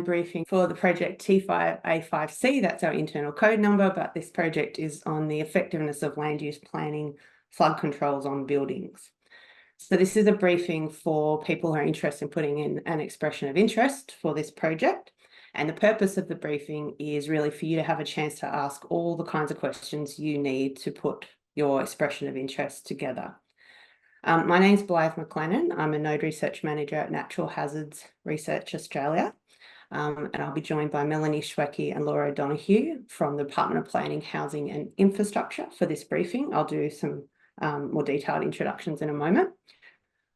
briefing for the project T5A5C. That's our internal code number, but this project is on the effectiveness of land use planning, flood controls on buildings. So this is a briefing for people who are interested in putting in an expression of interest for this project. And the purpose of the briefing is really for you to have a chance to ask all the kinds of questions you need to put your expression of interest together. My name's Blythe McLennan. I'm a Node Research Manager at Natural Hazards Research Australia. And I'll be joined by Melanie Schwecke and Laura Donoghue from the Department of Planning, Housing and Infrastructure for this briefing. I'll do some more detailed introductions in a moment.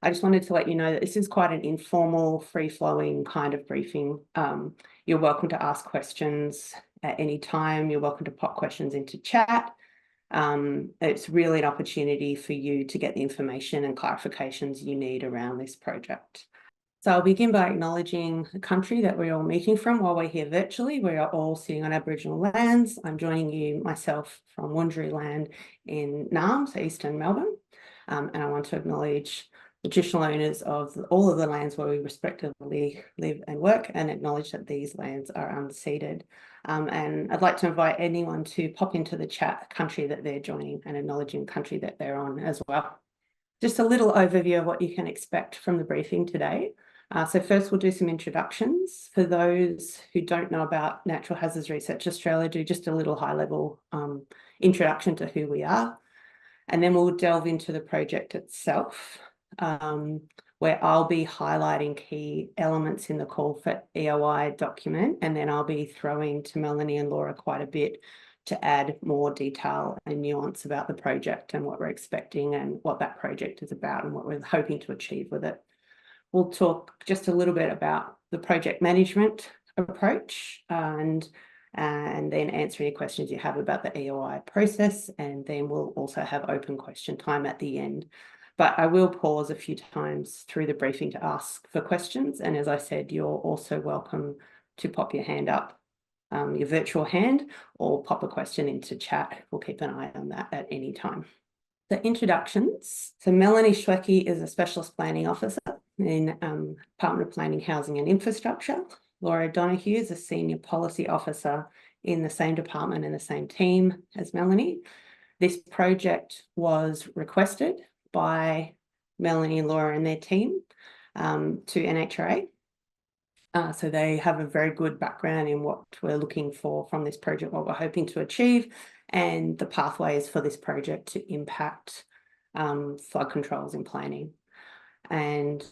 I just wanted to let you know that this is quite an informal, free-flowing kind of briefing. You're welcome to ask questions at any time. You're welcome to pop questions into chat. It's really an opportunity for you to get the information and clarifications you need around this project. So I'll begin by acknowledging the country that we're all meeting from while we're here virtually. We are all sitting on Aboriginal lands. I'm joining you myself from Wurundjeri land in Naarm, so eastern Melbourne. And I want to acknowledge the traditional owners of all of the lands where we respectively live and work, and acknowledge that these lands are unceded. And I'd like to invite anyone to pop into the chat country that they're joining and acknowledging the country that they're on as well. Just a little overview of what you can expect from the briefing today. So first we'll do some introductions. For those who don't know about Natural Hazards Research Australia, do just a little high-level introduction to who we are. And then we'll delve into the project itself, where I'll be highlighting key elements in the call for EOI document, and then I'll be throwing to Melanie and Laura quite a bit to add more detail and nuance about the project and what we're expecting and what that project is about and what we're hoping to achieve with it. We'll talk just a little bit about the project management approach and then answer any questions you have about the EOI process, and then we'll also have open question time at the end. But I will pause a few times through the briefing to ask for questions, and as I said, you're also welcome to pop your hand up, your virtual hand, or pop a question into chat. We'll keep an eye on that at any time. The introductions. So Melanie Schwecke is a Specialist Planning Officer in Department of Planning, Housing and Infrastructure. Laura Donoghue is a Senior Policy Officer in the same department and the same team as Melanie. This project was requested by Melanie and Laura and their team to NHRA. So they have a very good background in what we're looking for from this project, what we're hoping to achieve, and the pathways for this project to impact flood controls in planning. And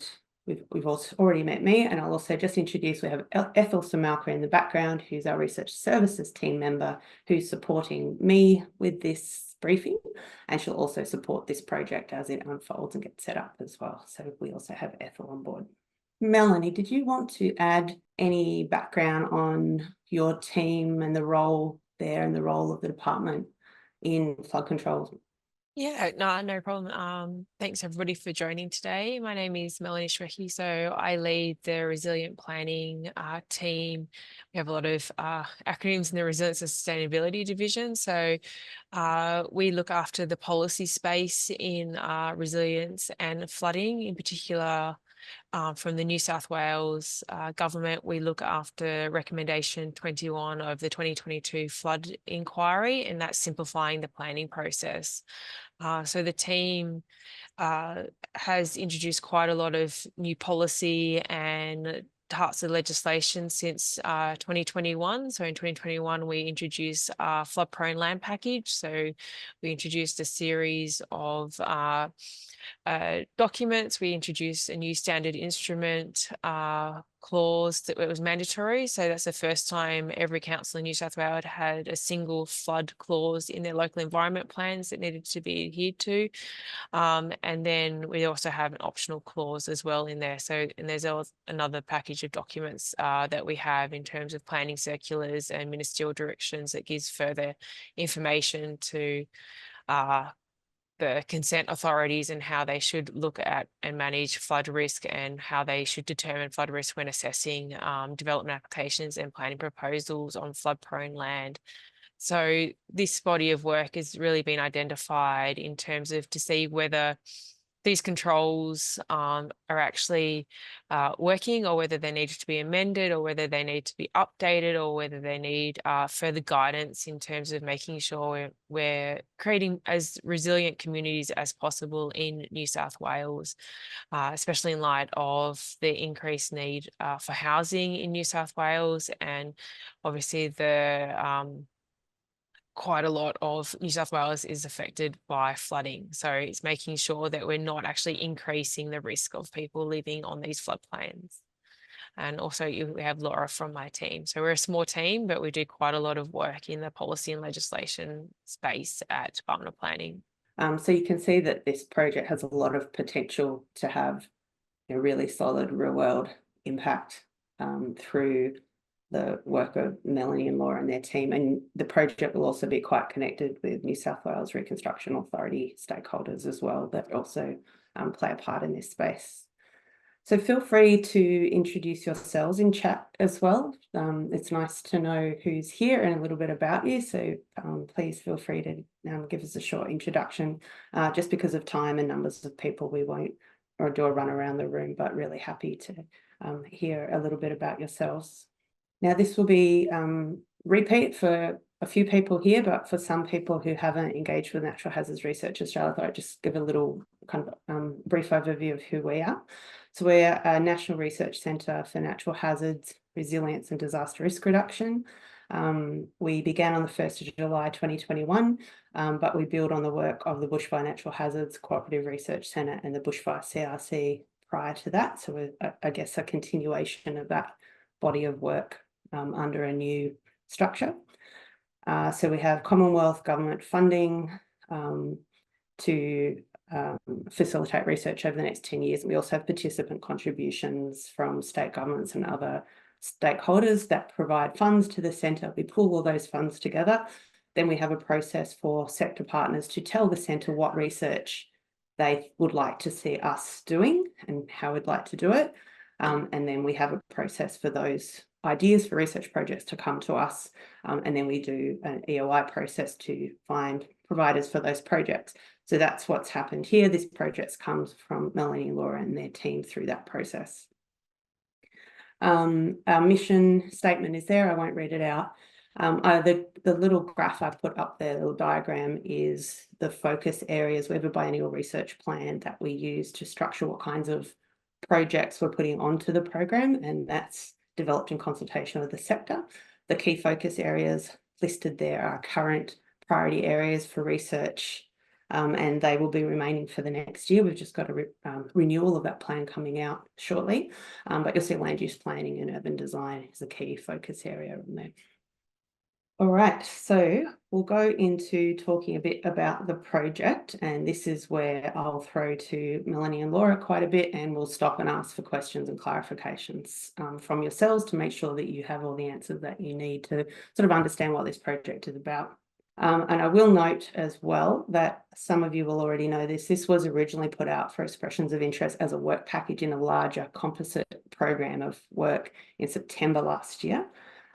we've also already met me, and I'll also just introduce, we have Ethel Samalka in the background, who's our research services team member, who's supporting me with this briefing, and she'll also support this project as it unfolds and gets set up as well. So we also have Ethel on board. Melanie, did you want to add any background on your team and the role there and the role of the department in flood controls? Yeah, no problem. Thanks everybody for joining today. My name is Melanie Schwecke. So I lead the resilient planning team. We have a lot of acronyms in the resilience and sustainability division. So we look after the policy space in resilience and flooding, in particular. From the New South Wales government, we look after recommendation 21 of the 2022 flood inquiry, and that's simplifying the planning process. So the team has introduced quite a lot of new policy and parts of legislation since 2021. So in 2021, we introduced a flood-prone land package. So we introduced a series of documents. We introduced a new standard instrument clause that was mandatory. So that's the first time every council in New South Wales had a single flood clause in their local environment plans that needed to be adhered to. And then we also have an optional clause as well in there. So, and there's another package of documents that we have in terms of planning circulars and ministerial directions that gives further information to the consent authorities and how they should look at and manage flood risk and how they should determine flood risk when assessing development applications and planning proposals on flood-prone land. So this body of work has really been identified in terms of to see whether these controls are actually working, or whether they need to be amended, or whether they need to be updated, or whether they need further guidance in terms of making sure we're creating as resilient communities as possible in New South Wales, especially in light of the increased need for housing in New South Wales, and obviously the quite a lot of New South Wales is affected by flooding. So it's making sure that we're not actually increasing the risk of people living on these floodplains. And also we have Laura from my team. So we're a small team, but we do quite a lot of work in the policy and legislation space at Department of Planning. So you can see that this project has a lot of potential to have a really solid real world impact through the work of Melanie and Laura and their team. And the project will also be quite connected with New South Wales Reconstruction Authority stakeholders as well that also play a part in this space. So feel free to introduce yourselves in chat as well. It's nice to know who's here and a little bit about you. So please feel free to give us a short introduction. Just because of time and numbers of people, we won't or do a run around the room, but really happy to hear a little bit about yourselves. Now, this will be repeat for a few people here, but for some people who haven't engaged with Natural Hazards Research Australia, I thought I'd just give a little kind of brief overview of who we are. So we're a National Research Centre for Natural Hazards, Resilience and Disaster Risk Reduction. We began on the 1st of July 2021, but we build on the work of the Bushfire Natural Hazards Cooperative Research Centre and the Bushfire CRC prior to that. So we're, I guess, a continuation of that body of work under a new structure. So we have Commonwealth government funding to facilitate research over the next 10 years. We also have participant contributions from state governments and other stakeholders that provide funds to the centre. We pull all those funds together. Then we have a process for sector partners to tell the centre what research they would like to see us doing and how we'd like to do it. And then we have a process for those ideas for research projects to come to us. And then we do an EOI process to find providers for those projects. So that's what's happened here. This project comes from Melanie and Laura and their team through that process. Our mission statement is there. I won't read it out. The little graph I put up there, the little diagram, is the focus areas. We have a biennial research plan that we use to structure what kinds of projects we're putting onto the program, and that's developed in consultation with the sector. The key focus areas listed there are current priority areas for research, and they will be remaining for the next year. We've just got a renewal of that plan coming out shortly, but you'll see land use planning and urban design is a key focus area in there. All right, so we'll go into talking a bit about the project, and this is where I'll throw to Melanie and Laura quite a bit, and we'll stop and ask for questions and clarifications from yourselves to make sure that you have all the answers that you need to sort of understand what this project is about. And I will note as well that some of you will already know this. This was originally put out for expressions of interest as a work package in a larger composite program of work in September last year.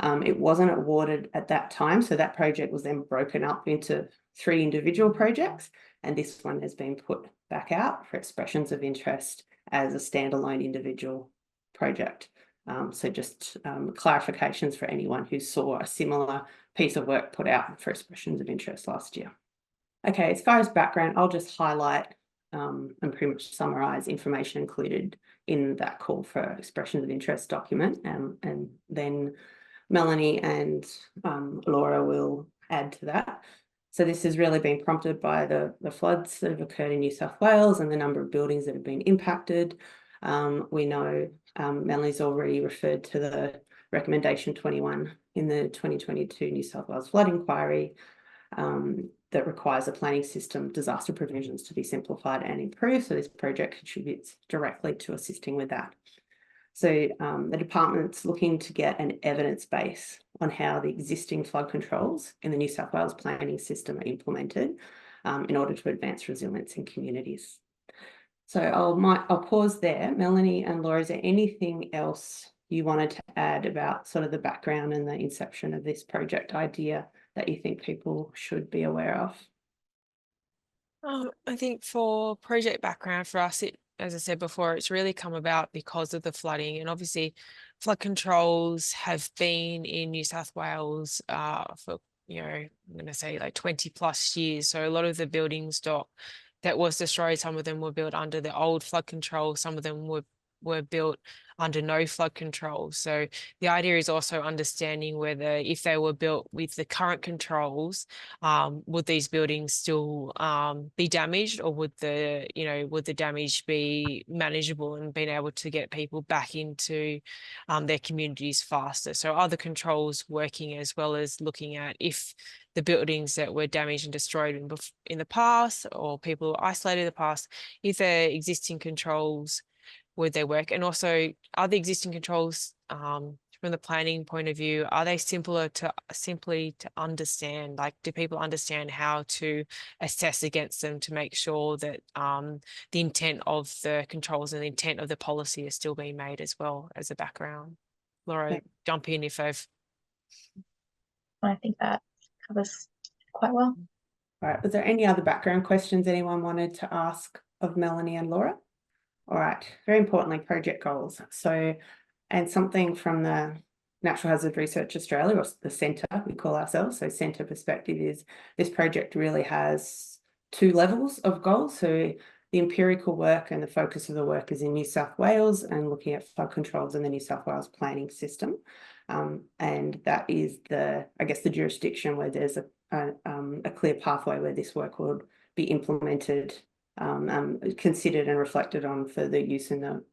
It wasn't awarded at that time, so that project was then broken up into 3 individual projects, and this one has been put back out for expressions of interest as a standalone individual project. So just clarifications for anyone who saw a similar piece of work put out for expressions of interest last year. Okay, as far as background, I'll just highlight and pretty much summarise information included in that call for expressions of interest document, and then Melanie and Laura will add to that. So this has really been prompted by the floods that have occurred in New South Wales and the number of buildings that have been impacted. We know Melanie's already referred to the recommendation 21 in the 2022 New South Wales flood inquiry that requires a planning system disaster provisions to be simplified and improved. So this project contributes directly to assisting with that. So the department's looking to get an evidence base on how the existing flood controls in the New South Wales planning system are implemented in order to advance resilience in communities. So I'll pause there. Melanie and Laura, is there anything else you wanted to add about sort of the background and the inception of this project idea that you think people should be aware of? I think for project background for us, as I said before, it's really come about because of the flooding, and obviously flood controls have been in New South Wales for, I'm going to say like 20 plus years. So a lot of the building stock that was destroyed, some of them were built under the old flood control, some of them were built under no flood control. So the idea is also understanding whether if they were built with the current controls, would these buildings still be damaged, or would the damage be manageable and being able to get people back into their communities faster? So are the controls working, as well as looking at if the buildings that were damaged and destroyed in the past, or people isolated in the past, if their existing controls, would they work? And also, are the existing controls from the planning point of view, are they simply to understand? Like, do people understand how to assess against them to make sure that the intent of the controls and the intent of the policy is still being made, as well as a background? Laura, jump in if I've... I think that covers quite well. All right, was there any other background questions anyone wanted to ask of Melanie and Laura? All right, very importantly, project goals. So, and something from the Natural Hazard Research Australia, or the centre we call ourselves, so centre perspective, is this project really has 2 levels of goals. So the empirical work and the focus of the work is in New South Wales and looking at flood controls in the New South Wales planning system. And that is the jurisdiction where there's a clear pathway where this work will be implemented, considered and reflected on further use in the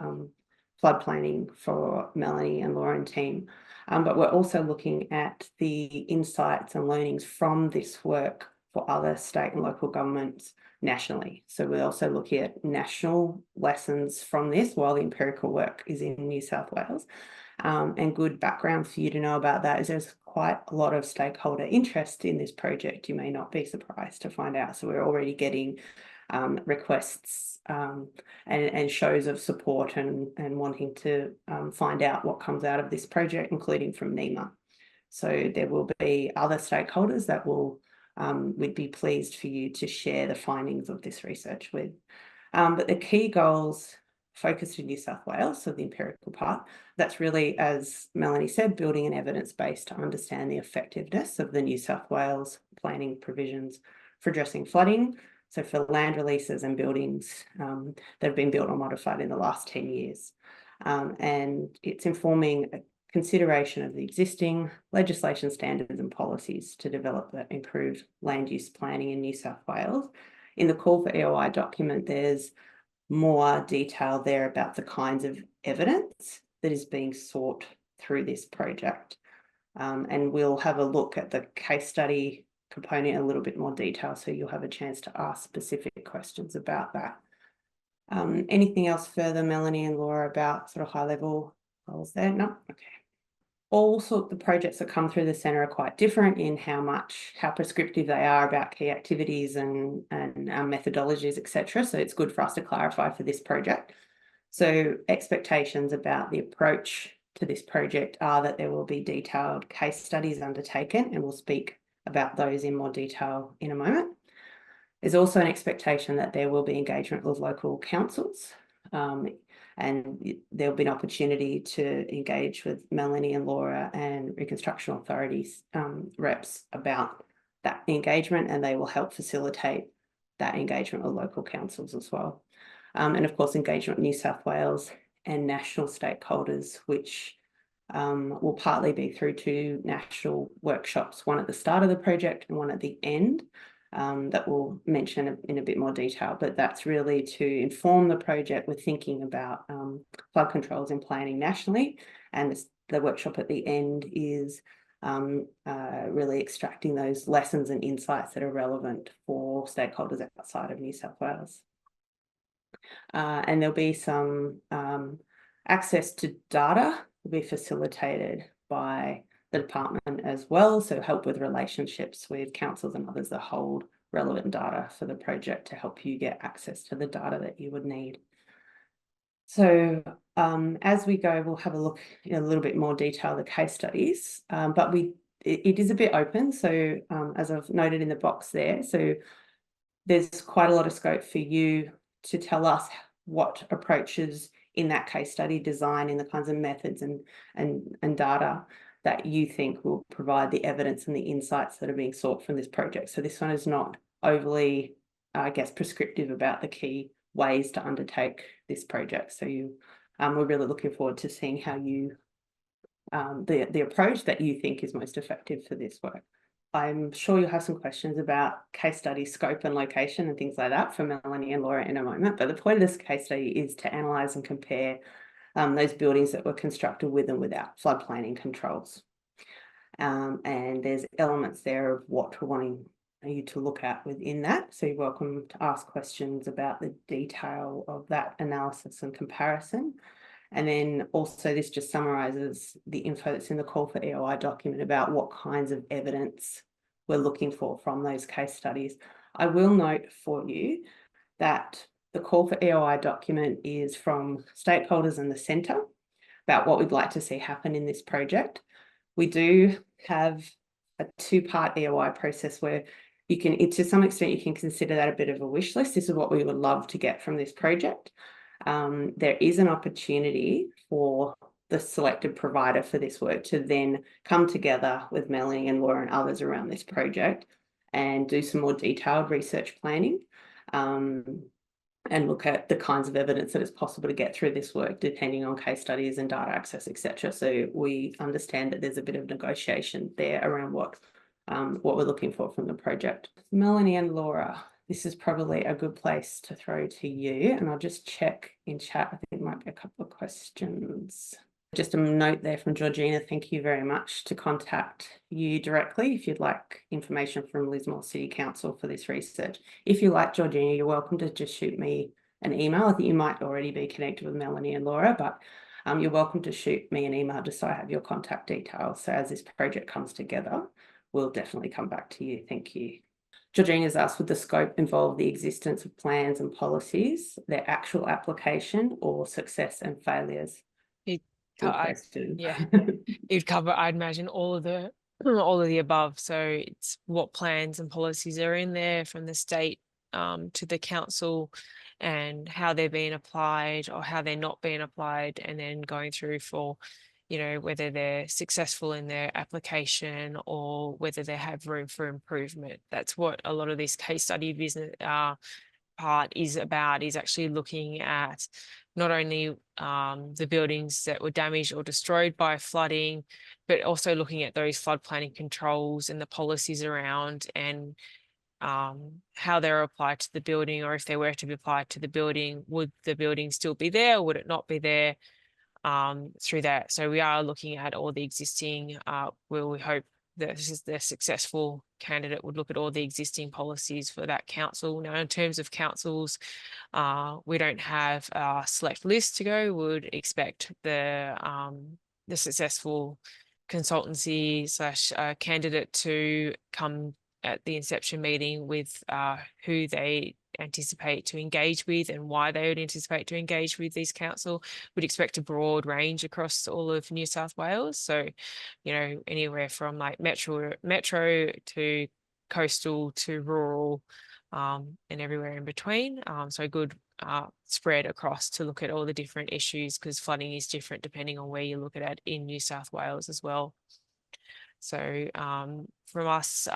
flood planning for Melanie and Laura and team. But we're also looking at the insights and learnings from this work for other state and local governments nationally. So we're also looking at national lessons from this while the empirical work is in New South Wales. And good background for you to know about that is there's quite a lot of stakeholder interest in this project. You may not be surprised to find out. So we're already getting requests and shows of support and wanting to find out what comes out of this project, including from NEMA. So there will be other stakeholders that will we'd be pleased for you to share the findings of this research with. But the key goals focused in New South Wales, so the empirical part, that's really, as Melanie said, building an evidence base to understand the effectiveness of the New South Wales planning provisions for addressing flooding. So for land releases and buildings that have been built or modified in the last 10 years. And it's informing a consideration of the existing legislation, standards and policies to develop that improved land use planning in New South Wales. In the call for EOI document, there's more detail there about the kinds of evidence that is being sought through this project. And we'll have a look at the case study component in a little bit more detail, so you'll have a chance to ask specific questions about that. Anything else further, Melanie and Laura, about sort of high level goals there? No? Okay. All sorts of projects that come through the centre are quite different in how prescriptive they are about key activities and methodologies, etc. So it's good for us to clarify for this project. So expectations about the approach to this project are that there will be detailed case studies undertaken, and we'll speak about those in more detail in a moment. There's also an expectation that there will be engagement with local councils, and there'll be an opportunity to engage with Melanie and Laura and Reconstruction Authorities reps about that engagement, and they will help facilitate that engagement with local councils as well. And of course, engagement with New South Wales and national stakeholders, which will partly be through 2 national workshops, one at the start of the project and one at the end, that we'll mention in a bit more detail. But that's really to inform the project. We're thinking about flood controls and planning nationally, and the workshop at the end is really extracting those lessons and insights that are relevant for stakeholders outside of New South Wales. And there'll be some access to data will be facilitated by the department as well, so help with relationships with councils and others that hold relevant data for the project to help you get access to the data that you would need. So as we go, we'll have a look in a little bit more detail at the case studies, but it is a bit open. So as I've noted in the box there, so there's quite a lot of scope for you to tell us what approaches in that case study design, in the kinds of methods and data that you think will provide the evidence and the insights that are being sought from this project. So this one is not overly, I guess, prescriptive about the key ways to undertake this project. So we're really looking forward to seeing how you, the approach that you think is most effective for this work. I'm sure you'll have some questions about case study scope and location and things like that for Melanie and Laura in a moment. But the point of this case study is to analyse and compare those buildings that were constructed with and without flood planning controls. And there's elements there of what we're wanting you to look at within that. So you're welcome to ask questions about the detail of that analysis and comparison. And then also this just summarises the info that's in the call for EOI document about what kinds of evidence we're looking for from those case studies. I will note for you that the call for EOI document is from stakeholders in the centre about what we'd like to see happen in this project. We do have a two-part EOI process where you can, to some extent, you can consider that a bit of a wish list. This is what we would love to get from this project. There is an opportunity for the selected provider for this work to then come together with Melanie and Laura and others around this project and do some more detailed research planning and look at the kinds of evidence that is possible to get through this work, depending on case studies and data access, etc. So we understand that there's a bit of negotiation there around what we're looking for from the project. Melanie and Laura, this is probably a good place to throw to you, and I'll just check in chat. I think there might be a couple of questions. Just a note there from Georgina, thank you very much, to contact you directly if you'd like information from Lismore City Council for this research. If you like, Georgina, you're welcome to just shoot me an email. I think you might already be connected with Melanie and Laura, but you're welcome to shoot me an email just so I have your contact details. So as this project comes together, we'll definitely come back to you. Thank you. Georgina's asked, would the scope involve the existence of plans and policies, their actual application, or success and failures? Good question. Yeah, it'd cover, I'd imagine, all of the above. So it's what plans and policies are in there from the state to the council, and how they're being applied or how they're not being applied, and then going through for, you know, whether they're successful in their application or whether they have room for improvement. That's what a lot of this case study business part is about, is actually looking at not only the buildings that were damaged or destroyed by flooding, but also looking at those flood planning controls and the policies around, and how they're applied to the building, or if they were to be applied to the building, would the building still be there or would it not be there through that. So we are looking at all the existing, where we hope that this is the successful candidate would look at all the existing policies for that council. Now, in terms of councils, we don't have a select list to go. We would expect the successful consultancy / candidate to come at the inception meeting with who they anticipate to engage with and why they would anticipate to engage with these council. Would expect a broad range across all of New South Wales. So, you know, anywhere from like metro to coastal to rural, and everywhere in between. So a good spread across to look at all the different issues, because flooding is different depending on where you look at it in New South Wales as well. So from us,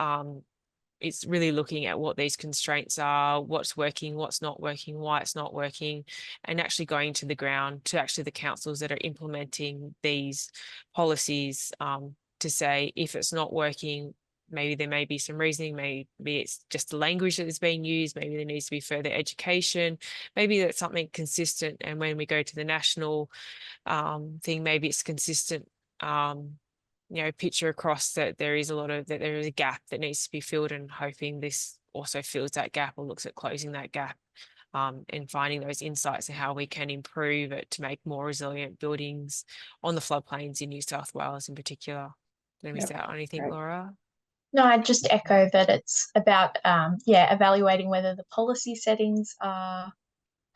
it's really looking at what these constraints are, what's working, what's not working, why it's not working, and actually going to the ground to actually the councils that are implementing these policies to say, if it's not working, maybe there may be some reasoning, maybe it's just the language that is being used, maybe there needs to be further education, maybe that's something consistent, and when we go to the national thing, maybe it's consistent you know, picture across that there is a gap that needs to be filled, and hoping this also fills that gap or looks at closing that gap, and finding those insights and how we can improve it to make more resilient buildings on the floodplains in New South Wales in particular. Did I miss out on anything, Great. Laura? No, I'd just echo that it's about evaluating whether the policy settings are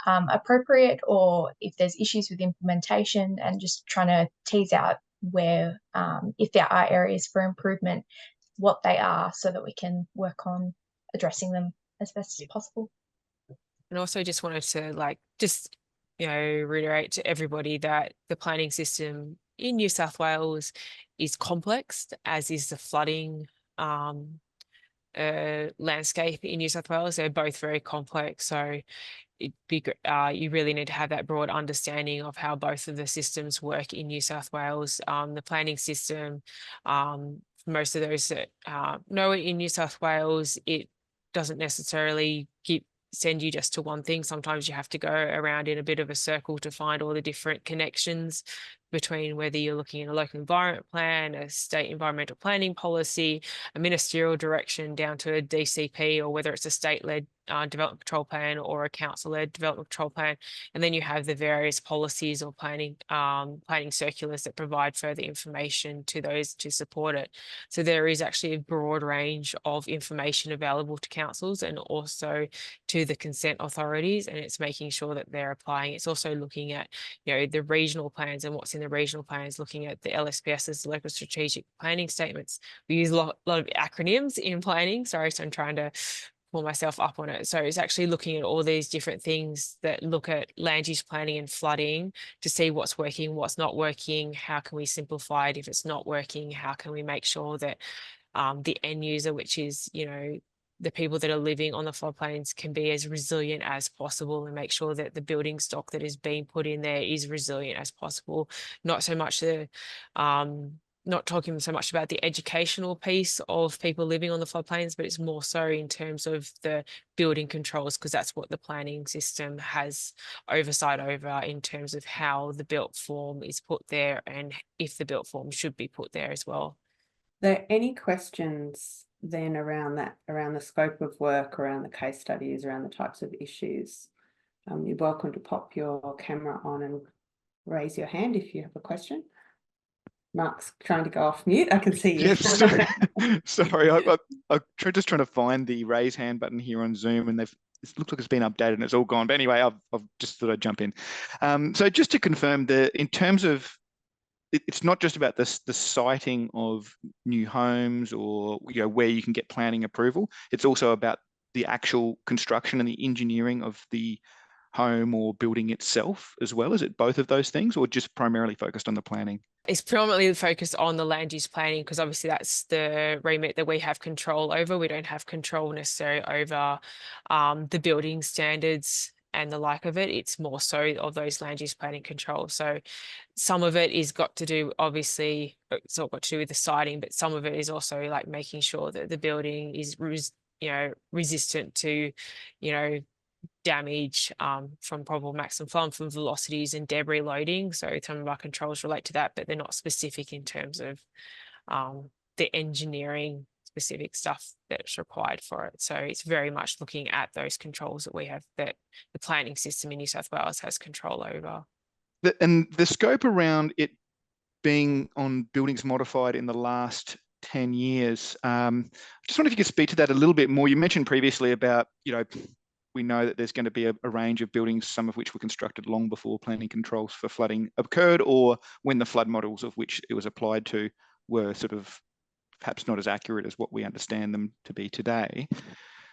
appropriate, or if there's issues with implementation, and just trying to tease out where, if there are areas for improvement, what they are, so that we can work on addressing them as best as possible. And also just wanted to reiterate to everybody that the planning system in New South Wales is complex, as is the flooding landscape in New South Wales. They're both very complex. So you really need to have that broad understanding of how both of the systems work in New South Wales. The planning system, most of those that know it in New South Wales, it doesn't necessarily send you just to one thing. Sometimes you have to go around in a bit of a circle to find all the different connections between whether you're looking at a local environment plan, a state environmental planning policy, a ministerial direction down to a DCP, or whether it's a state-led development control plan or a council-led development control plan. And then you have the various policies or planning circulars that provide further information to those to support it. So there is actually a broad range of information available to councils and also to the consent authorities, and it's making sure that they're applying. It's also looking at, the regional plans and what's in the regional plans, looking at the LSPS's, the local strategic planning statements. We use a lot of acronyms in planning. Sorry, so I'm trying to pull myself up on it. So it's actually looking at all these different things that look at land use planning and flooding to see what's working, what's not working, how can we simplify it if it's not working, how can we make sure that the end user, which is, the people that are living on the floodplains, can be as resilient as possible, and make sure that the building stock that is being put in there is resilient as possible. Not talking so much about the educational piece of people living on the floodplains, but it's more so in terms of the building controls, because that's what the planning system has oversight over in terms of how the built form is put there and if the built form should be put there as well. Are there any questions then around the scope of work, around the case studies, around the types of issues? You're welcome to pop your camera on and raise your hand if you have a question. Mark's trying to go off mute. I can see you. Yes, sorry. I'm just trying to find the raise hand button here on Zoom, and it looks like it's been updated and it's all gone. But anyway, I've just thought I'd jump in. So just to confirm, in terms of, it's not just about the siting of new homes or where you can get planning approval. It's also about the actual construction and the engineering of the home or building itself as well. Is it both of those things, or just primarily focused on the planning? It's predominantly focused on the land use planning, because obviously that's the remit that we have control over. We don't have control necessarily over the building standards and the like of it. It's more so of those land use planning controls. So some of it is got to do, obviously, it's not got to do with the siting, but some of it is also like making sure that the building is resistant to, damage from probable maximum flow, from velocities and debris loading. So some of our controls relate to that, but they're not specific in terms of the engineering specific stuff that's required for it. So it's very much looking at those controls that we have, that the planning system in New South Wales has control over. And the scope around it being on buildings modified in the last 10 years, I just wonder if you could speak to that a little bit more. You mentioned previously about, we know that there's going to be a range of buildings, some of which were constructed long before planning controls for flooding occurred, or when the flood models of which it was applied to were sort of perhaps not as accurate as what we understand them to be today.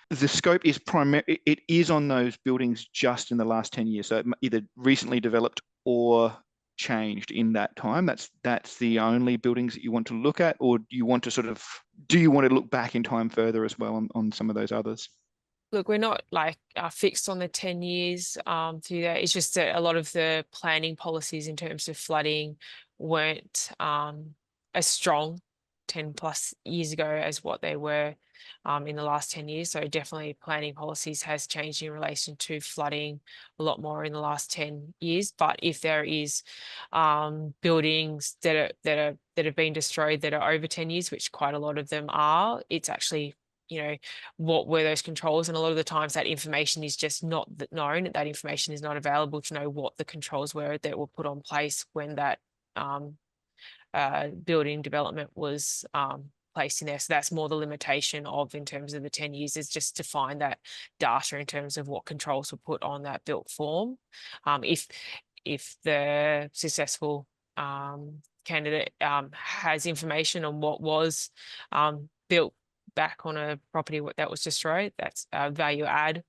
The scope is it is on those buildings just in the last 10 years. So it either recently developed or changed in that time. That's the only buildings that you want to look at, or do you want to look back in time further as well on some of those others? Look, we're not fixed on the 10 years through that. It's just that a lot of the planning policies in terms of flooding weren't as strong 10 plus years ago as what they were in the last 10 years. So definitely planning policies has changed in relation to flooding a lot more in the last 10 years. But if there is buildings that have been destroyed that are over 10 years, which quite a lot of them are, it's actually, what were those controls? And a lot of the times that information is just not known. That information is not available to know what the controls were that were put on place when that building development was placed in there. So that's more the limitation of, in terms of the 10 years, is just to find that data in terms of what controls were put on that built form. If the successful candidate has information on what was built back on a property that was destroyed. That's a value add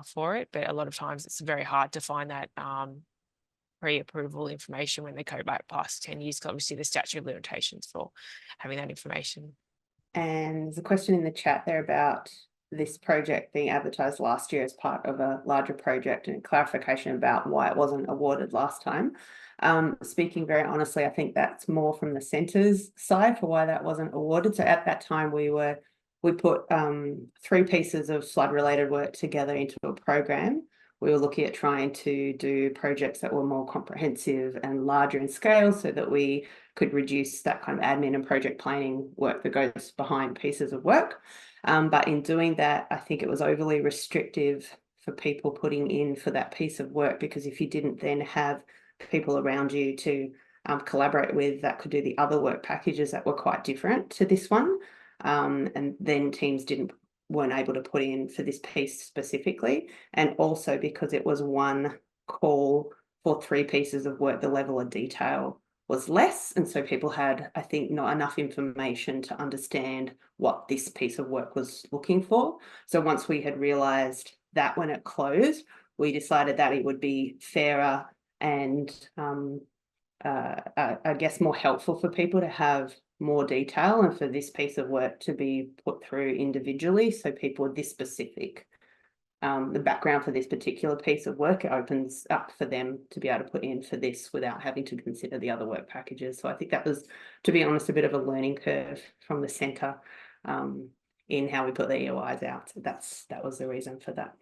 for it, but a lot of times it's very hard to find that pre-approval information when they go back past 10 years, because obviously the statute of limitations for having that information. And there's a question in the chat there about this project being advertised last year as part of a larger project, and clarification about why it wasn't awarded last time. Speaking very honestly, I think that's more from the centre's side for why that wasn't awarded. So at that time we put 3 pieces of flood related work together into a program. We were looking at trying to do projects that were more comprehensive and larger in scale so that we could reduce that kind of admin and project planning work that goes behind pieces of work. But in doing that, I think it was overly restrictive for people putting in for that piece of work, because if you didn't then have people around you to collaborate with that could do the other work packages that were quite different to this one, and then teams weren't able to put in for this piece specifically. And also because it was one call for 3 pieces of work, the level of detail was less, and so people had, I think, not enough information to understand what this piece of work was looking for. So once we had realized that when it closed, we decided that it would be fairer and I guess more helpful for people to have more detail, and for this piece of work to be put through individually, so people with this specific the background for this particular piece of work, it opens up for them to be able to put in for this without having to consider the other work packages. So I think that was, to be honest, a bit of a learning curve from the centre in how we put the EOIs out. So that was the reason for that.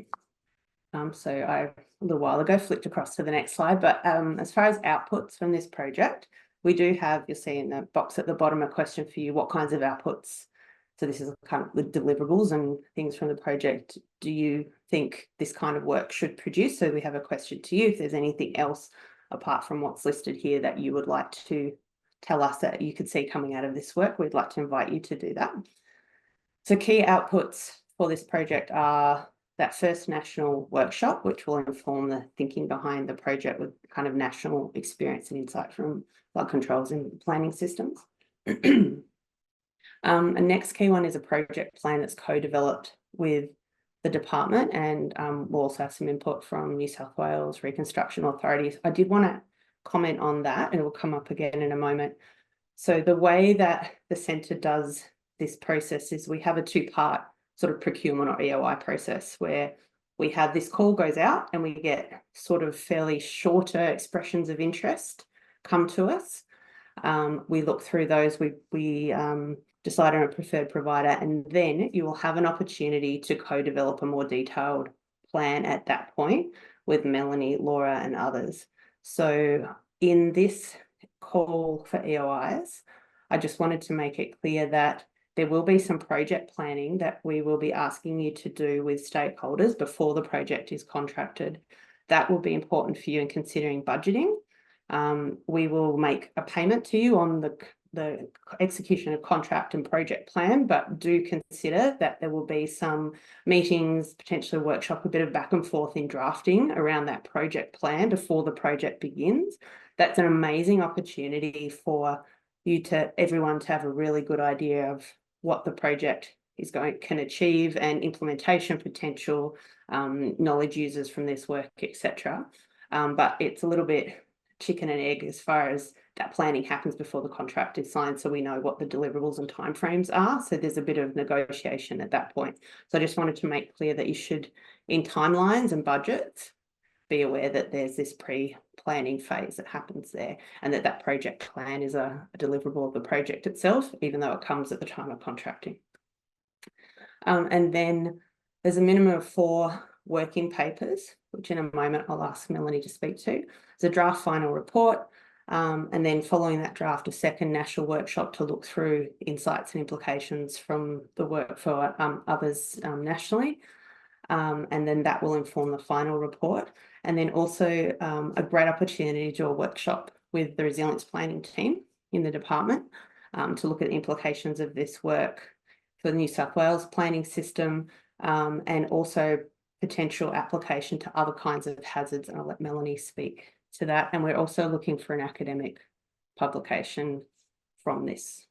So I, a little while ago, flipped across to the next slide, but as far as outputs from this project, we do have, you'll see in the box at the bottom, a question for you: what kinds of outputs? So this is kind of the deliverables and things from the project do you think this kind of work should produce? So we have a question to you: if there's anything else apart from what's listed here that you would like to tell us that you could see coming out of this work, we'd like to invite you to do that. So key outputs for this project are that first national workshop, which will inform the thinking behind the project with kind of national experience and insight from flood controls and planning systems. A next key one is a project plan that's co-developed with the department, and we'll also have some input from New South Wales Reconstruction Authorities. I did want to comment on that, and it will come up again in a moment. So the way that the centre does this process is we have a 2-part sort of procurement or EOI process, where we have this call goes out and we get sort of fairly shorter expressions of interest come to us. We look through those, we decide on a preferred provider, and then you will have an opportunity to co-develop a more detailed plan at that point with Melanie, Laura and others. So in this call for EOIs, I just wanted to make it clear that there will be some project planning that we will be asking you to do with stakeholders before the project is contracted. That will be important for you in considering budgeting. We will make a payment to you on the execution of contract and project plan, but do consider that there will be some meetings, potentially a workshop, a bit of back and forth in drafting around that project plan before the project begins. That's an amazing opportunity for you everyone to have a really good idea of what the project can achieve and implementation potential, knowledge users from this work, etc. But it's a little bit chicken and egg as far as that planning happens before the contract is signed, so we know what the deliverables and timeframes are. So there's a bit of negotiation at that point. So I just wanted to make clear that you should, in timelines and budgets, be aware that there's this pre-planning phase that happens there, and that project plan is a deliverable of the project itself, even though it comes at the time of contracting. And then there's a minimum of 4 working papers, which in a moment I'll ask Melanie to speak to. There's a draft final report, and then following that draft, a second national workshop to look through insights and implications from the work for others nationally. And then that will inform the final report. And then also a great opportunity to do a workshop with the resilience planning team in the department to look at the implications of this work for the New South Wales planning system, and also potential application to other kinds of hazards. And I'll let Melanie speak to that. And we're also looking for an academic publication from this.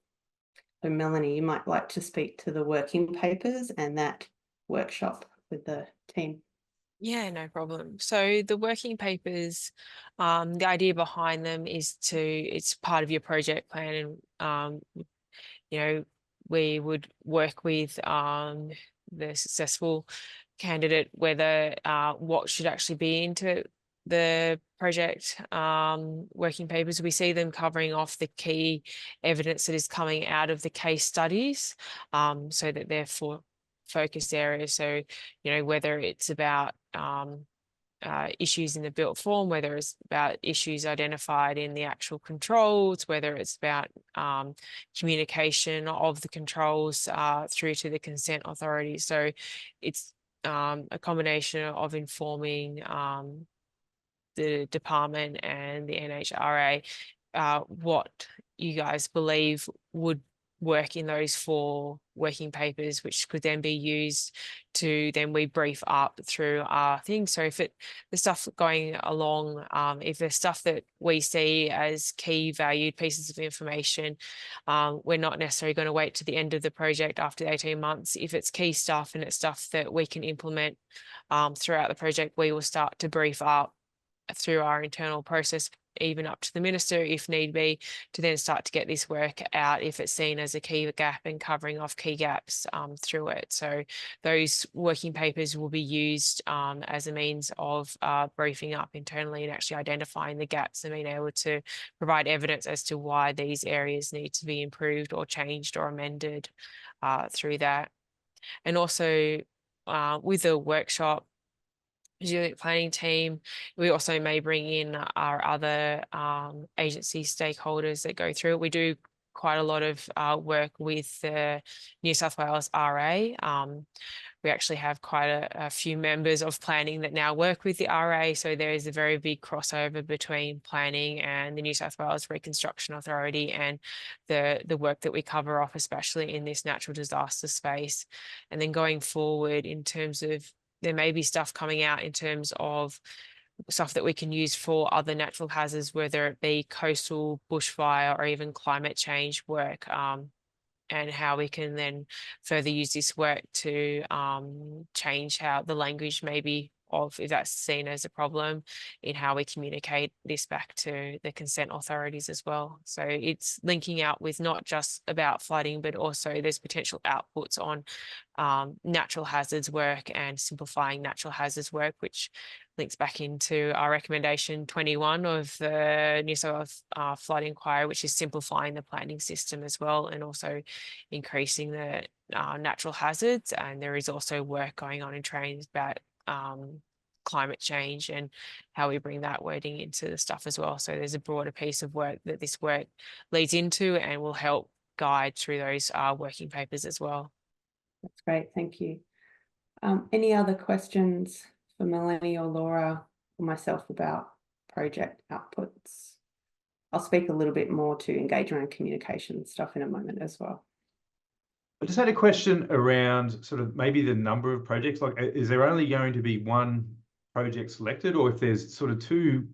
So Melanie, you might like to speak to the working papers and that workshop with the team. Yeah, no problem. So the working papers, the idea behind them is it's part of your project plan, and we would work with the successful candidate whether what should actually be into the project working papers. We see them covering off the key evidence that is coming out of the case studies, so that they're for focused areas. So, whether it's about issues in the built form, whether it's about issues identified in the actual controls, whether it's about communication of the controls through to the consent authority. So it's a combination of informing the department and the NHRA what you guys believe would work in those 4 working papers, which could then be used to then we brief up through our thing. So if the stuff going along, if there's stuff that we see as key valued pieces of information, we're not necessarily going to wait to the end of the project after 18 months. If it's key stuff and it's stuff that we can implement throughout the project, we will start to brief up through our internal process, even up to the minister if need be, to then start to get this work out if it's seen as a key gap and covering off key gaps through it. So those working papers will be used as a means of briefing up internally and actually identifying the gaps and being able to provide evidence as to why these areas need to be improved or changed or amended through that. And also with the workshop, resilient planning team, we also may bring in our other agency stakeholders that go through it. We do quite a lot of work with the New South Wales RA. We actually have quite a few members of planning that now work with the RA, so there is a very big crossover between planning and the New South Wales Reconstruction Authority and the work that we cover off, especially in this natural disaster space. And then going forward, in terms of there may be stuff coming out in terms of stuff that we can use for other natural hazards, whether it be coastal, bushfire, or even climate change work, and how we can then further use this work to change how the language maybe of, if that's seen as a problem, in how we communicate this back to the consent authorities as well. So it's linking out with not just about flooding, but also there's potential outputs on natural hazards work and simplifying natural hazards work, which links back into our recommendation 21 of the New South Wales flood inquiry, which is simplifying the planning system as well, and also increasing the natural hazards. And there is also work going on in trains about climate change and how we bring that wording into the stuff as well. So there's a broader piece of work that this work leads into and will help guide through those working papers as well. That's great, thank you. Any other questions for Melanie or Laura or myself about project outputs? I'll speak a little bit more to engagement and communication stuff in a moment as well. I just had a question around sort of maybe the number of projects. Like, is there only going to be one project selected, or if there's sort of 2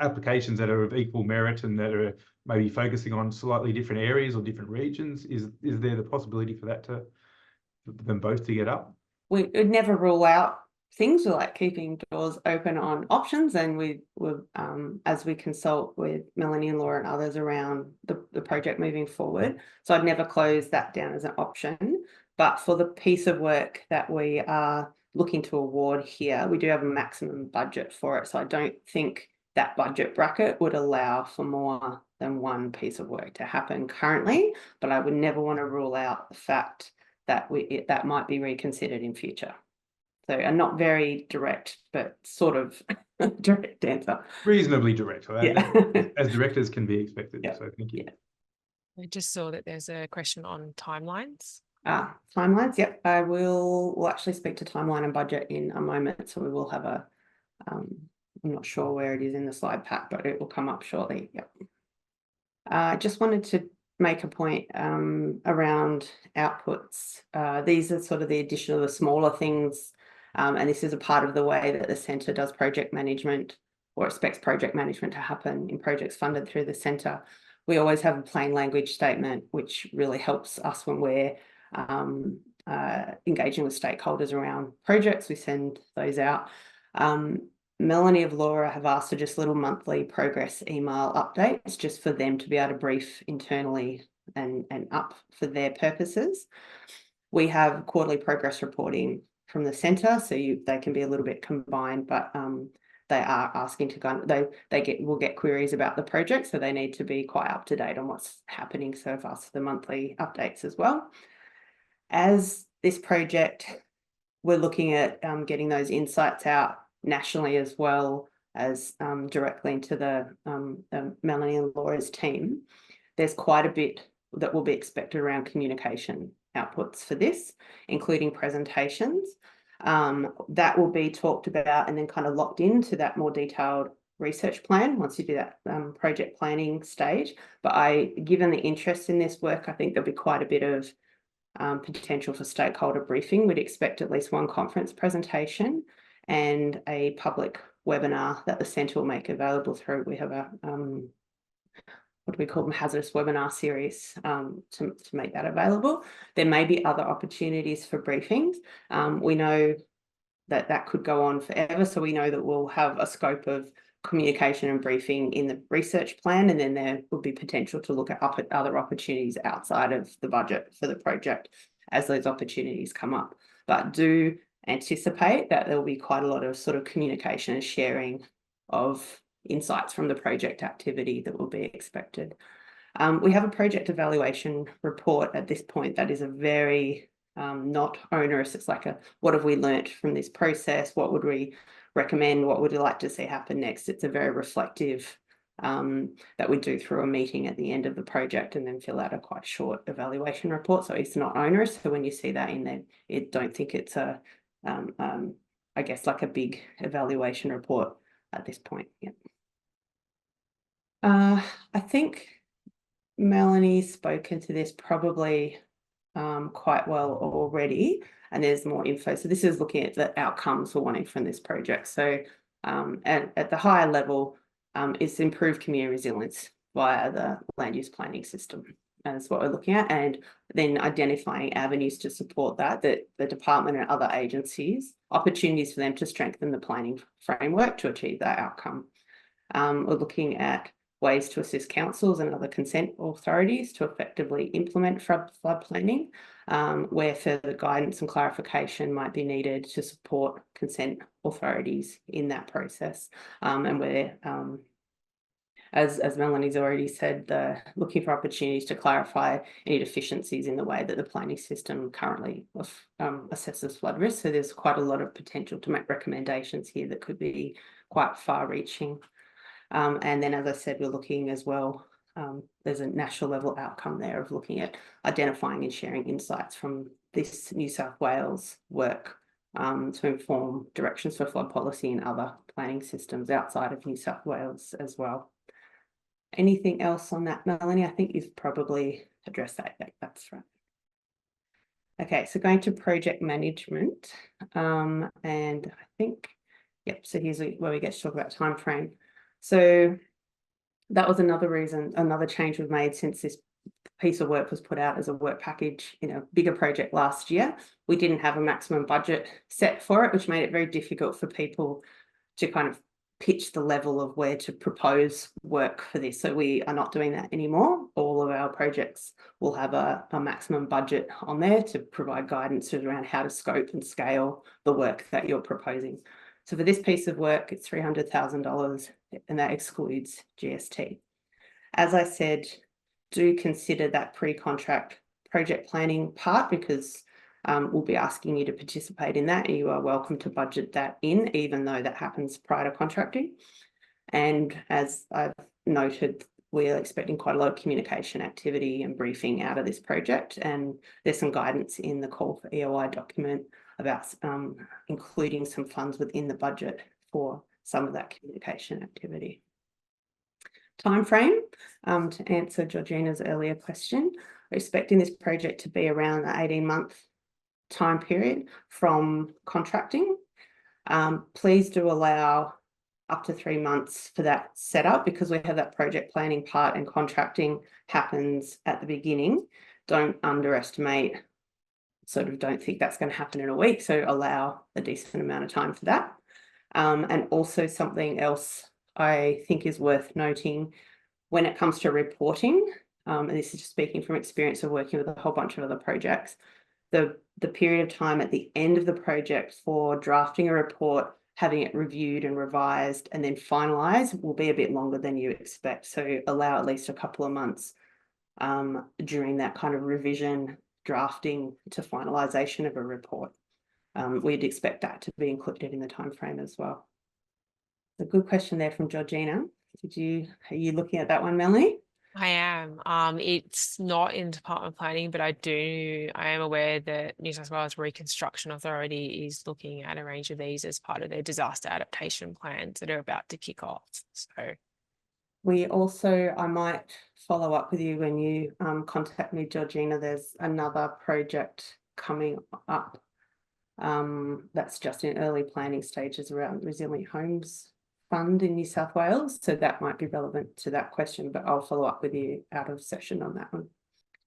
applications that are of equal merit and that are maybe focusing on slightly different areas or different regions, is there the possibility for that for them both to get up? We would never rule out things. We like keeping doors open on options, and we will, as we consult with Melanie and Laura and others around the project moving forward. So I'd never close that down as an option. But for the piece of work that we are looking to award here, we do have a maximum budget for it. So I don't think that budget bracket would allow for more than one piece of work to happen currently, but I would never want to rule out the fact that that might be reconsidered in future. So a not very direct, but sort of direct answer. Reasonably direct, Yeah. as directors can be expected. Yeah. So thank you. Yeah. I just saw that there's a question on timelines. Timelines. Yep, we'll actually speak to timeline and budget in a moment. So we will have a, I'm not sure where it is in the slide pack, but it will come up shortly. Yep. I just wanted to make a point around outputs. These are sort of the addition of the smaller things, and this is a part of the way that the centre does project management or expects project management to happen in projects funded through the centre. We always have a plain language statement, which really helps us when we're engaging with stakeholders around projects. We send those out. Melanie of Laura have asked for just little monthly progress email updates, just for them to be able to brief internally and up for their purposes. We have quarterly progress reporting from the centre, so they can be a little bit combined, but they are asking to go. Will get queries about the project, so they need to be quite up to date on what's happening. So I've asked for the monthly updates as well. As this project, we're looking at getting those insights out nationally as well as directly into the Melanie and Laura's team. There's quite a bit that will be expected around communication outputs for this, including presentations. That will be talked about and then kind of locked into that more detailed research plan once you do that project planning stage. But given the interest in this work, I think there'll be quite a bit of potential for stakeholder briefing. We'd expect at least one conference presentation and a public webinar that the centre will make available through. We have a what do we call them, hazardous webinar series to make that available. There may be other opportunities for briefings. We know that could go on forever, so we know that we'll have a scope of communication and briefing in the research plan, and then there would be potential to look at other opportunities outside of the budget for the project as those opportunities come up. But do anticipate that there will be quite a lot of sort of communication and sharing of insights from the project activity that will be expected. We have a project evaluation report at this point that is a very not onerous. It's like what have we learnt from this process? What would we recommend? What would you like to see happen next? It's a very reflective that we do through a meeting at the end of the project and then fill out a quite short evaluation report. So it's not onerous. So when you see that in there, don't think it's I guess like a big evaluation report at this point. Yeah. I think Melanie's spoken to this probably quite well already, and there's more info. So this is looking at the outcomes we're wanting from this project. So at the higher level, it's improved community resilience via the land use planning system. And that's what we're looking at, and then identifying avenues to support that the department and other agencies, opportunities for them to strengthen the planning framework to achieve that outcome. We're looking at ways to assist councils and other consent authorities to effectively implement flood planning, where further guidance and clarification might be needed to support consent authorities in that process. And where, as Melanie's already said, looking for opportunities to clarify any deficiencies in the way that the planning system currently assesses flood risk. So there's quite a lot of potential to make recommendations here that could be quite far-reaching. And then, as I said, we're looking as well, there's a national level outcome there of looking at identifying and sharing insights from this New South Wales work to inform directions for flood policy and other planning systems outside of New South Wales as well. Anything else on that, Melanie? I think you've probably addressed that. Yeah, that's right. Okay, so going to project management, and I think, yep, so here's where we get to talk about time frame. So that was another reason, another change we've made since this piece of work was put out as a work package in a bigger project last year. We didn't have a maximum budget set for it, which made it very difficult for people to kind of pitch the level of where to propose work for this. So we are not doing that anymore. All of our projects will have a maximum budget on there to provide guidance around how to scope and scale the work that you're proposing. So for this piece of work, it's $300,000, and that excludes GST. As I said, do consider that pre-contract project planning part, because we'll be asking you to participate in that, and you are welcome to budget that in, even though that happens prior to contracting. And as I've noted, we're expecting quite a lot of communication activity and briefing out of this project, and there's some guidance in the call for EOI document about including some funds within the budget for some of that communication activity. Time frame, to answer Georgina's earlier question, we're expecting this project to be around the 18-month time period from contracting. Please do allow up to 3 months for that setup, because we have that project planning part and contracting happens at the beginning. Don't underestimate, sort of don't think that's going to happen in a week. So allow a decent amount of time for that. And also something else I think is worth noting when it comes to reporting, and this is just speaking from experience of working with a whole bunch of other projects, the period of time at the end of the project for drafting a report, having it reviewed and revised and then finalised will be a bit longer than you expect. So allow at least a couple of months during that kind of revision, drafting to finalisation of a report. We'd expect that to be included in the timeframe as well. A good question there from Georgina. Are you looking at that one, Melanie? I am. It's not in Department of Planning, but I am aware that New South Wales Reconstruction Authority is looking at a range of these as part of their disaster adaptation plans that are about to kick off. So we also, I might follow up with you when you contact me, Georgina. There's another project coming up that's just in early planning stages around Resilient Homes Fund in New South Wales. So that might be relevant to that question, but I'll follow up with you out of session on that one.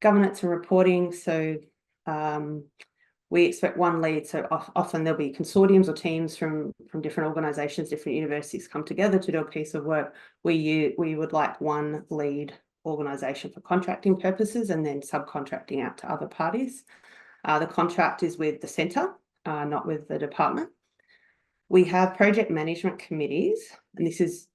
Governance and reporting. So we expect one lead. So often there'll be consortiums or teams from different organisations, different universities come together to do a piece of work. We would like one lead organisation for contracting purposes and then subcontracting out to other parties. The contract is with the centre, not with the department. We have project management committees, and this is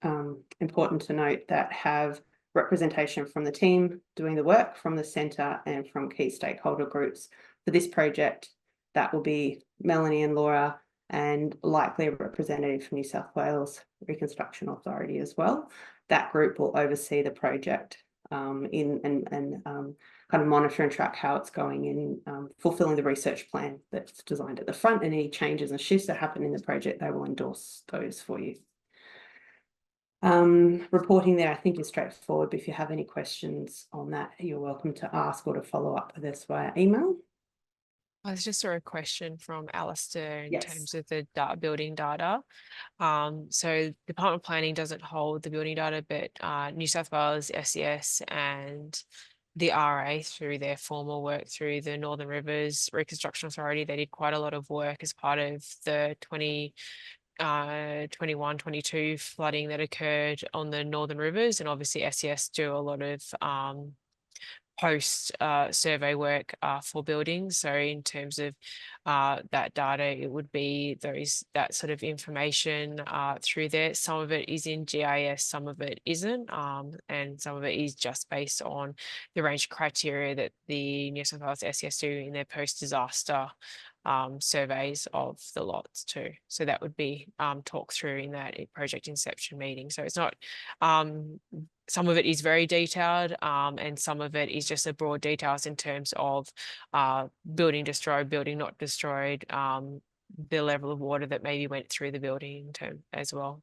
important to note, that have representation from the team doing the work, from the centre and from key stakeholder groups. For this project, that will be Melanie and Laura, and likely a representative from New South Wales Reconstruction Authority as well. That group will oversee the project kind of monitor and track how it's going in fulfilling the research plan that's designed at the front, and any changes and shifts that happen in the project, they will endorse those for you. Reporting there, I think, is straightforward, but if you have any questions on that, you're welcome to ask or to follow up with us via email. I just saw a question from Alistair in Yes. terms of the building data. So Department of Planning doesn't hold the building data, but New South Wales, SES and the RA, through their formal work through the Northern Rivers Reconstruction Authority, they did quite a lot of work as part of the 21-22 flooding that occurred on the Northern Rivers, and obviously SES do a lot of post survey work for buildings. So in terms of that data, it would be that sort of information through there. Some of it is in GIS, some of it isn't, and some of it is just based on the range of criteria that the New South Wales SES do in their post-disaster surveys of the lots too. So that would be talked through in that project inception meeting. So it's not, some of it is very detailed, and some of it is just a broad details in terms of building destroyed, building not destroyed, the level of water that maybe went through the building as well.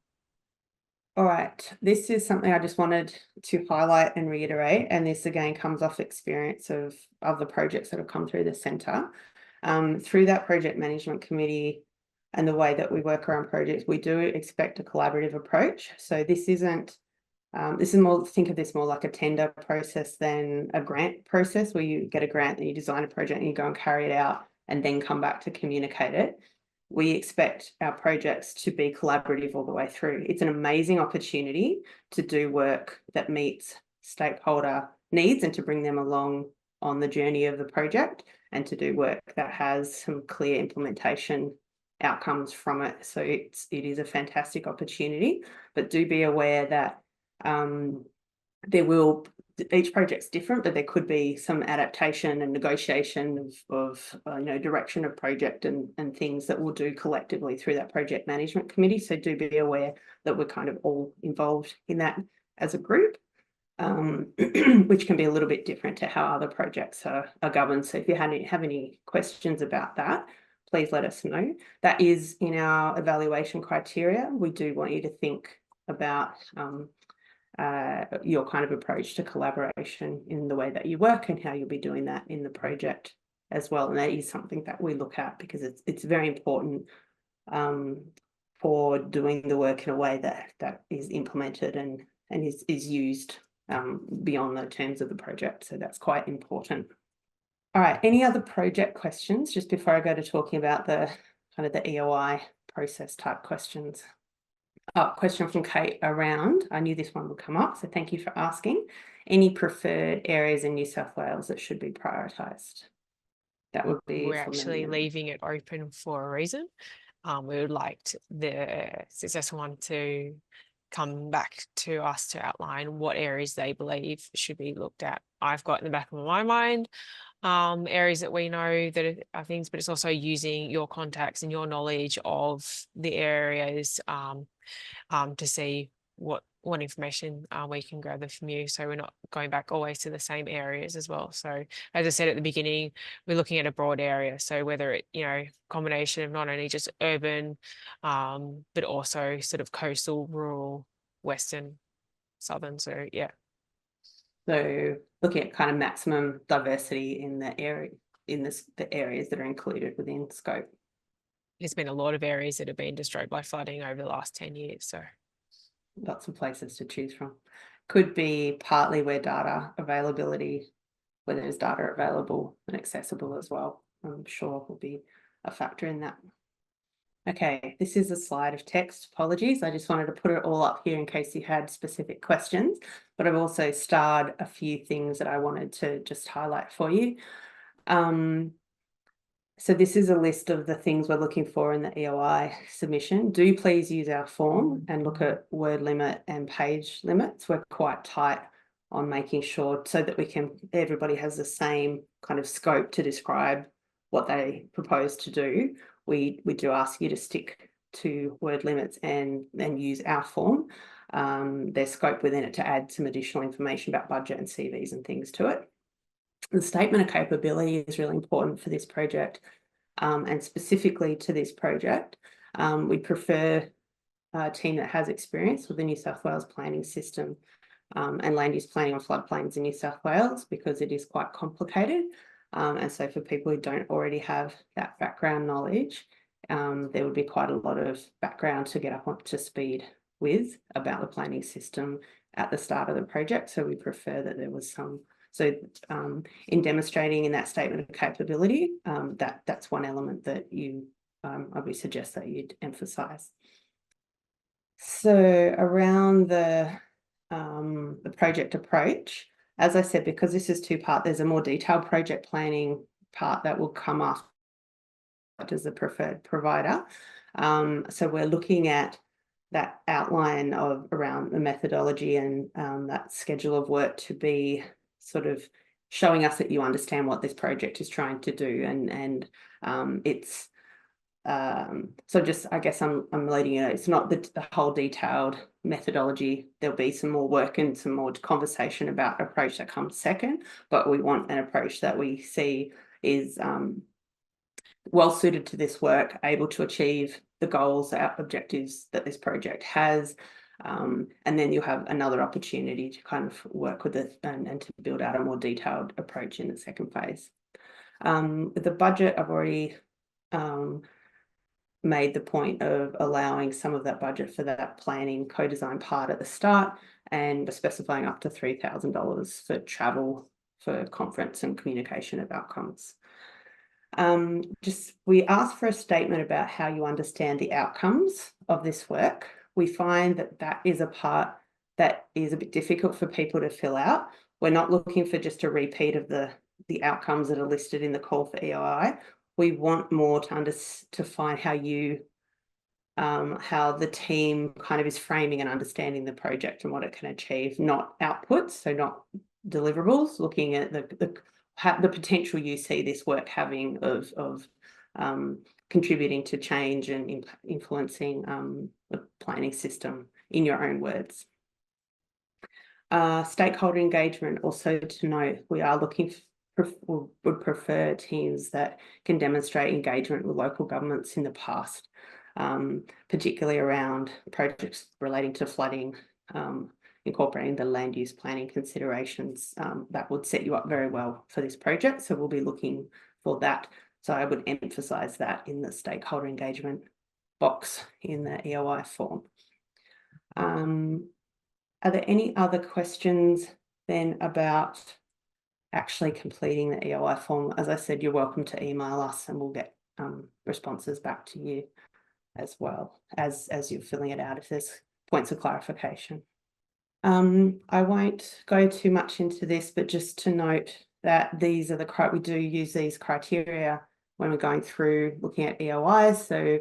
All right, this is something I just wanted to highlight and reiterate, and this again comes off experience of the projects that have come through the centre. Through that project management committee and the way that we work around projects, we do expect a collaborative approach. So this isn't, this is more, think of this more like a tender process than a grant process, where you get a grant and you design a project and you go and carry it out and then come back to communicate it. We expect our projects to be collaborative all the way through. It's an amazing opportunity to do work that meets stakeholder needs and to bring them along on the journey of the project, and to do work that has some clear implementation outcomes from it. So it is a fantastic opportunity, but do be aware that each project's different, but there could be some adaptation and negotiation of direction of project and things that we'll do collectively through that project management committee. So do be aware that we're kind of all involved in that as a group, which can be a little bit different to how other projects are governed. So if you have any questions about that, please let us know. That is in our evaluation criteria. We do want you to think about your kind of approach to collaboration in the way that you work and how you'll be doing that in the project as well. And that is something that we look at, because it's very important for doing the work in a way that is implemented and is used beyond the terms of the project. So that's quite important. All right, any other project questions just before I go to talking about the kind of the EOI process type questions? Question from Kate around, I knew this one would come up, so thank you for asking. Any preferred areas in New South Wales that should be prioritised? That would be. We're actually leaving it open for a reason. We would like the successful one to come back to us to outline what areas they believe should be looked at. I've got in the back of my mind areas that we know that are things, but it's also using your contacts and your knowledge of the areas to see what information we can gather from you, so we're not going back always to the same areas as well. So as I said at the beginning, we're looking at a broad area, so whether it, you know, combination of not only just urban but also sort of coastal, rural, western, southern. So yeah, so looking at kind of maximum diversity in the area, in the areas that are included within scope. There's been a lot of areas that have been destroyed by flooding over the last 10 years, so lots of places to choose from. Could be partly where data availability, where there's data available and accessible as well, I'm sure will be a factor in that. Okay, this is a slide of text, apologies. I just wanted to put it all up here in case you had specific questions, but I've also starred a few things that I wanted to just highlight for you. So this is a list of the things we're looking for in the EOI submission. Do please use our form and look at word limit and page limits. We're quite tight on making sure so that everybody has the same kind of scope to describe what they propose to do. We do ask you to stick to word limits and use our form. There's scope within it to add some additional information about budget and CVs and things to it. The statement of capability is really important for this project, and specifically to this project. We prefer a team that has experience with the New South Wales planning system and land use planning on floodplains in New South Wales, because it is quite complicated. And so for people who don't already have that background knowledge, there would be quite a lot of background to get up to speed with about the planning system at the start of the project. So we prefer that there was some. So in demonstrating in that statement of capability, that's one element that I would suggest that you'd emphasise. So around the project approach, as I said, because this is two-part, there's a more detailed project planning part that will come after as the preferred provider. So we're looking at that outline of around the methodology and that schedule of work to be sort of showing us that you understand what this project is trying to do, and it's so just, I guess I'm leading you. It's not the whole detailed methodology. There'll be some more work and some more conversation about approach that comes second, but we want an approach that we see is well suited to this work, able to achieve the goals, the objectives that this project has. And then you'll have another opportunity to kind of work with it and to build out a more detailed approach in the second phase. With the budget, I've already made the point of allowing some of that budget for that planning co-design part at the start, and specifying up to $3,000 for travel for conference and communication of outcomes. We ask for a statement about how you understand the outcomes of this work. We find that is a part that is a bit difficult for people to fill out. We're not looking for just a repeat of the outcomes that are listed in the call for EOI. We want more to find how the team kind of is framing and understanding the project and what it can achieve, not outputs, so not deliverables, looking at the potential you see this work having of contributing to change and influencing the planning system, in your own words. Stakeholder engagement, also to note, we are looking would prefer teams that can demonstrate engagement with local governments in the past, particularly around projects relating to flooding, incorporating the land use planning considerations. That would set you up very well for this project. So we'll be looking for that. So I would emphasise that in the stakeholder engagement box in the EOI form. Are there any other questions then about actually completing the EOI form? As I said, you're welcome to email us and we'll get responses back to you as well as you're filling it out if there's points of clarification. I won't go too much into this, but just to note that these are we do use these criteria when we're going through looking at EOIs. So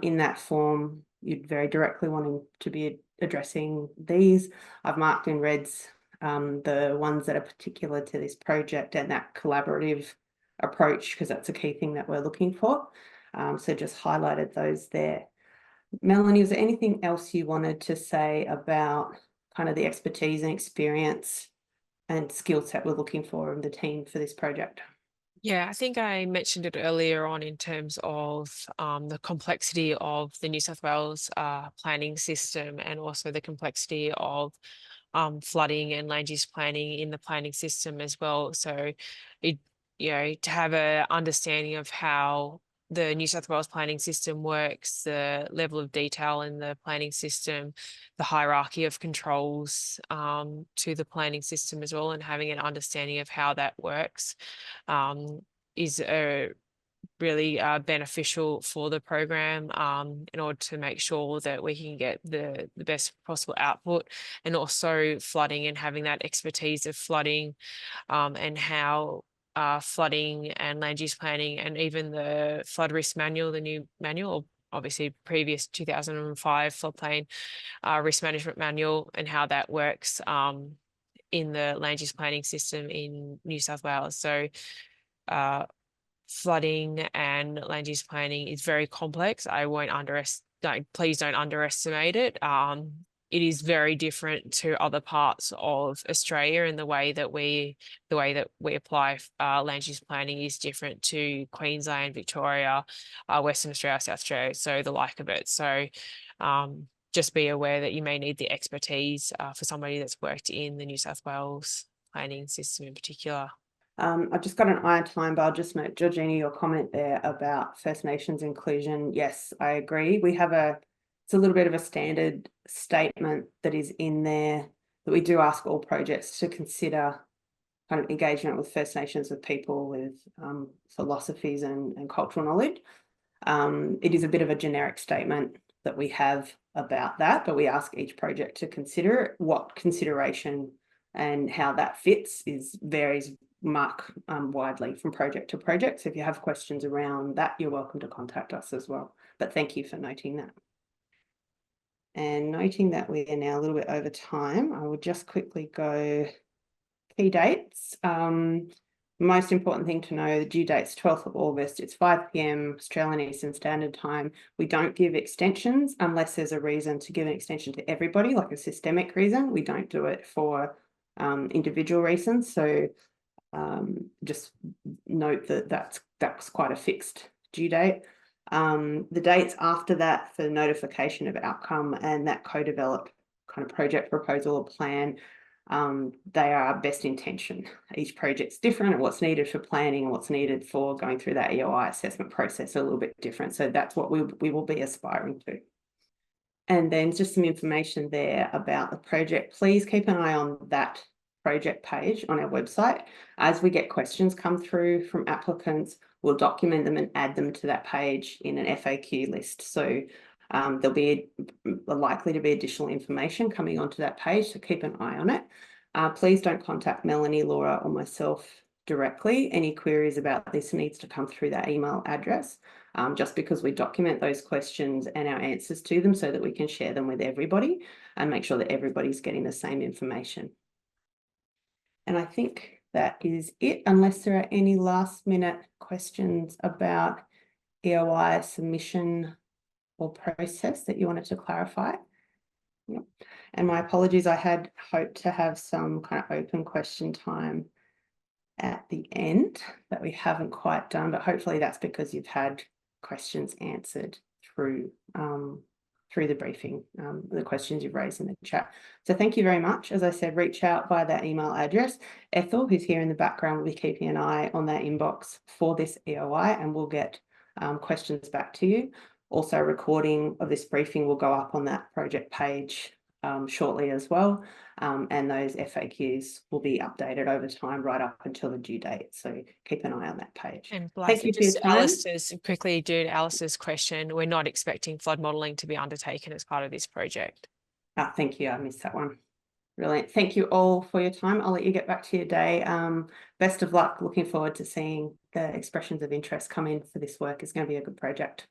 in that form, you'd very directly want to be addressing these. I've marked in reds the ones that are particular to this project and that collaborative approach, because that's a key thing that we're looking for. So just highlighted those there. Melanie, is there anything else you wanted to say about kind of the expertise and experience and skill set we're looking for in the team for this project? Yeah, I think I mentioned it earlier on in terms of the complexity of the New South Wales planning system, and also the complexity of flooding and land use planning in the planning system as well. So to have an understanding of how the New South Wales planning system works, the level of detail in the planning system, the hierarchy of controls to the planning system as well, and having an understanding of how that works is really beneficial for the program in order to make sure that we can get the best possible output. And also flooding, and having that expertise of flooding and how flooding and land use planning, and even the flood risk manual, the new manual, obviously previous 2005 floodplain risk management manual, and how that works in the land use planning system in New South Wales. So flooding and land use planning is very complex. Please don't underestimate it. It is very different to other parts of Australia, and the way that we apply land use planning is different to Queensland, Victoria, Western Australia, South Australia, so the like of it. So just be aware that you may need the expertise for somebody that's worked in the New South Wales planning system in particular. I've just got an eye on time, but I'll just note, Georgina, your comment there about First Nations inclusion. Yes, I agree. We have it's a little bit of a standard statement that is in there that we do ask all projects to consider kind of engagement with First Nations, with people with philosophies and cultural knowledge. It is a bit of a generic statement that we have about that, but we ask each project to consider it. What consideration and how that fits varies widely from project to project. So if you have questions around that, you're welcome to contact us as well. But thank you for noting that. And noting that we are now a little bit over time, I will just quickly go key dates. Most important thing to know, the due date's 12th of August. It's 5 p.m. Australian Eastern Standard Time. We don't give extensions unless there's a reason to give an extension to everybody, like a systemic reason. We don't do it for individual reasons. So just note that that's quite a fixed due date. The dates after that for notification of outcome and that co-develop kind of project proposal or plan, they are best intention. Each project's different, and what's needed for planning and what's needed for going through that EOI assessment process are a little bit different. So that's what we will be aspiring to. And then just some information there about the project. Please keep an eye on that project page on our website. As we get questions come through from applicants, we'll document them and add them to that page in an FAQ list. So there'll be likely to be additional information coming onto that page, so keep an eye on it. Please don't contact Melanie, Laura, or myself directly. Any queries about this needs to come through that email address, just because we document those questions and our answers to them so that we can share them with everybody and make sure that everybody's getting the same information. And I think that is it, unless there are any last minute questions about EOI submission or process that you wanted to clarify. Yep. And my apologies, I had hoped to have some kind of open question time at the end that we haven't quite done, but hopefully that's because you've had questions answered through the briefing, the questions you've raised in the chat. So thank you very much. As I said, reach out via that email address. Ethel, who's here in the background, will be keeping an eye on that inbox for this EOI, and we'll get questions back to you. Also, a recording of this briefing will go up on that project page shortly as well. And those FAQs will be updated over time right up until the due date. So keep an eye on that page. And Thank you for your just time. Alistair's, quickly due to Alistair's question, we're not expecting flood modelling to be undertaken as part of this project. Thank you. I missed that one. Brilliant. Thank you all for your time. I'll let you get back to your day. Best of luck. Looking forward to seeing the expressions of interest come in for this work. It's going to be a good project.